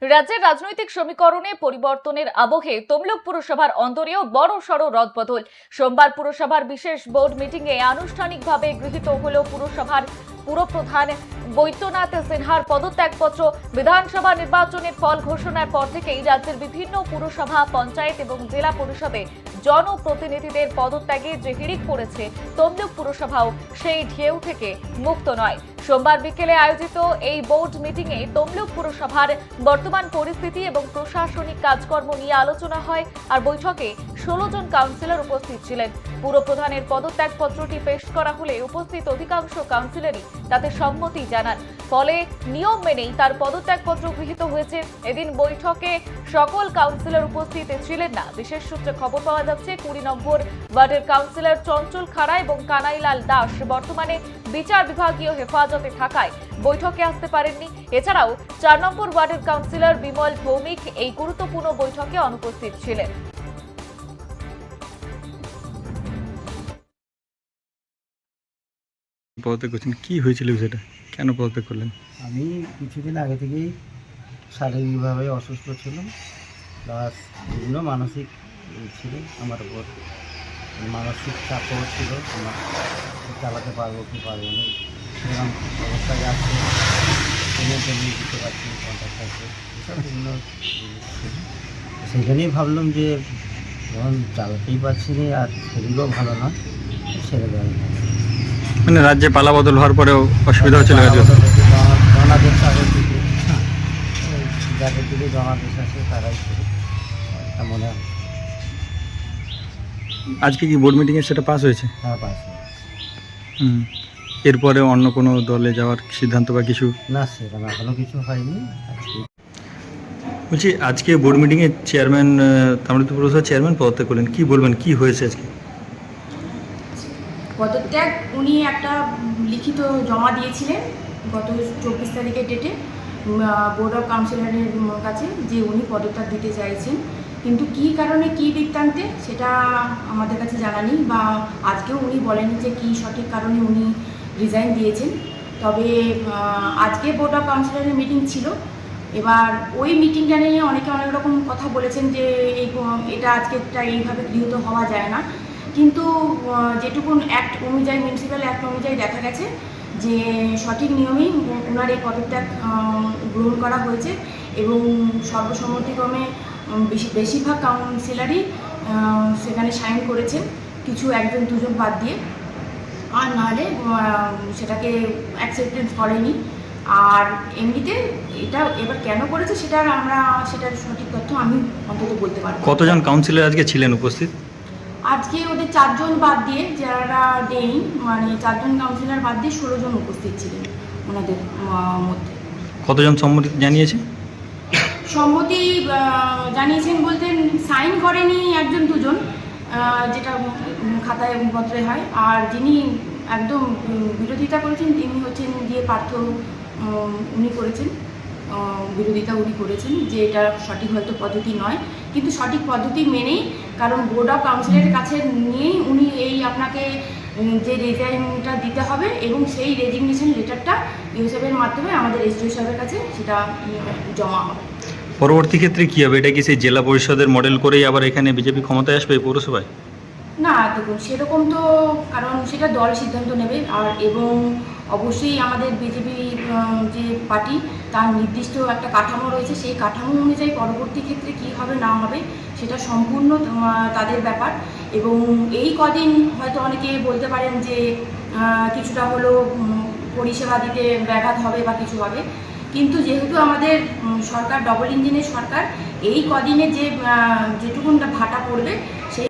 রাজ্যের রাজনৈতিক সমীকরণে পরিবর্তনের আবহে তমলুক পুরসভার অন্তরেও বড়সড় রদবদল। সোমবার পুরসভার বিশেষ বোর্ড মিটিংয়ে আনুষ্ঠানিকভাবে গৃহীত হল পুরসভার পুরপ্রধান বৈদ্যনাথ সিনহার পদত্যাগপত্র। বিধানসভা নির্বাচনের ফল ঘোষণার পর থেকেই রাজ্যের বিভিন্ন পুরসভা, পঞ্চায়েত এবং জেলা পরিষদে জনপ্রতিনিধিদের পদত্যাগে যে হিড়িক পড়েছে, তমলুক পুরসভাও সেই ঢেউ থেকে মুক্ত নয়। সোমবার বিকেলে আয়োজিত এই বোর্ড মিটিংয়ে তমলুক পুরসভার বর্তমান পরিস্থিতি এবং প্রশাসনিক কাজকর্ম নিয়ে আলোচনা হয়। আর বৈঠকে 16 জন কাউন্সিলর উপস্থিত ছিলেন। পুরপ্রধানের পদত্যাগপত্রটি পেশ করা হলে উপস্থিত অধিকাংশ কাউন্সিলরই তাতে সম্মতি জানান। ফলে নিয়ম মেনেই তার পদত্যাগপত্র গৃহীত হয়েছে। এদিন বৈঠকে সকল কাউন্সিলর উপস্থিত ছিলেন না। বিশেষ সূত্রে খবর পাওয়া যাচ্ছে 20 নম্বর ওয়ার্ডের কাউন্সিলর চঞ্চল খাড়া এবং কানাইলাল দাস বর্তমানে বিচার বিভাগীয় হেফাজতে থাকায় বৈঠকে আসতে পারেননি। এছাড়াও 4 নম্বর ওয়ার্ডের কাউন্সিলর বিমল ভৌমিক এই গুরুত্বপূর্ণ বৈঠকে অনুপস্থিত ছিলেন। পদত্যাগ করছেন, কি হয়েছিল সেটা, কেন পদত্যাগ করলেন? আমি কিছুদিন আগে থেকেই শারীরিকভাবে অসুস্থ ছিলাম, প্লাস বিভিন্ন মানসিক ছিল আমার উপর, মানসিক চাপও ছিল। আমার চালাতে পারবো কি পারবো না সেরকম অবস্থায় যাচ্ছে, তেমনি দিতে পারছি, কন্ট্যাক্ট আছে, এসব বিভিন্ন জিনিস ছিল। সেখানেই ভাবলাম যে যখন চালাতেই পারছি না আর শরীরও ভালো না, ছেড়ে দেওয়া। মানে রাজ্যে পালা বদল হওয়ার পরেও অসুবিধা হচ্ছিল কাজে? জনাদেশ আগের দিকে, যাদের দিকে জনাদেশ আছে তারাই করে, এটা মনে হয়। আজকে কি বোর্ড মিটিংয়ে সেটা পাস হয়েছে? হ্যাঁ, পাশে এরপরে অন্য কোনো দলে যাওয়ার সিদ্ধান্ত বা কিছু? না, সেরকম এখনো কিছু হয়নি। আজকে বলছি, আজকে বোর্ড মিটিংয়ে চেয়ারম্যান তামিলনাড়ু পুরসভার চেয়ারম্যান পদত্যাগ করলেন, কি বলবেন, কি হয়েছে আজকে? পদত্যাগ উনি একটা লিখিত জমা দিয়েছিলেন গত 24 তারিখের ডেটে বোর্ড অফ কাউন্সিলরের কাছে, যে উনি পদত্যাগ দিতে চাইছেন, কিন্তু কী কারণে কী বৃত্তান্তে সেটা আমাদের কাছে জানা নেই, বা আজকেও উনি বলেননি যে কী সঠিক কারণে উনি রিজাইন দিয়েছেন। তবে আজকে বোর্ড অফ কাউন্সিলরের মিটিং ছিল। এবার ওই মিটিংটা নিয়ে অনেকে অনেক রকম কথা বলেছেন যে এটা আজকেরটা এইভাবে গৃহীত হওয়া যায় না, কিন্তু যেটুকুন অ্যাক্ট অনুযায়ী, মিউনিসিপ্যাল অ্যাক্ট অনুযায়ী দেখা গেছে যে সঠিক নিয়মেই ওনার এই পদত্যাগ গ্রহণ করা হয়েছে এবং সর্বসম্মতিক্রমে বেশিরভাগ কাউন্সিলরই সেখানে সাইন করেছেন, কিছু 1-2 বাদ দিয়ে, আর নাহলে সেটাকে অ্যাকসেপ্টেন্স করেনি। আর এমনিতে এটা এবার কেন করেছে সেটার সঠিক তথ্য আমি অন্তত বলতে পারবো। কতজন কাউন্সিলর আজকে ছিলেন উপস্থিত? আজকে ওদের 4 জন বাদ দিয়ে, যারা নেই, মানে 4 জন কাউন্সিলর বাদ দিয়ে 16 জন উপস্থিত ছিলেন ওনাদের মধ্যে। কতজন সম্মতি জানিয়েছে? সম্মতি জানিয়েছেন বলতে সাইন করেনি 1-2 জন, যেটা খাতায় পত্রে হয়। আর যিনি একদম বিরোধিতা করেছেন তিনি হচ্ছেন দিয়ে পার্থ, উনি করেছেন বিরোধিতা, উনি করেছেন যে এটা সঠিক হয়তো পদ্ধতি নয়, কিন্তু সঠিক পদ্ধতি মেনেই, কারণ বোর্ড অফ কাউন্সিলের কাছে নিয়েই উনি এই আপনাকে যে রেজাইনটা দিতে হবে এবং সেই রেজিগনেশন লেটারটা ইউসেফের মাধ্যমে আমাদের এসডিও সাহেবের কাছে সেটা জমা হবে। পরবর্তী ক্ষেত্রে কী হবে? এটা কি সেই জেলা পরিষদের মডেল করেই আবার এখানে বিজেপি ক্ষমতায় আসবে পৌরসভায়? না, দেখুন সেরকম তো, কারণ সেটা দল সিদ্ধান্ত নেবে। আর এবং অবশ্যই আমাদের বিজেপি যে পার্টি, তার নির্দিষ্ট একটা কাঠামো রয়েছে, সেই কাঠামো অনুযায়ী পরবর্তী ক্ষেত্রে কী হবে না হবে সেটা সম্পূর্ণ তাদের ব্যাপার। এবং এই কদিন হয়তো অনেকে বলতে পারেন যে কিছুটা হলো পরিষেবা দিতে ব্যাঘাত হবে বা কিছু হবে, কিন্তু যেহেতু আমাদের সরকার ডবল ইঞ্জিনের সরকার, এই কদিনে যেটুকুনটা ভাটা পড়বে সেই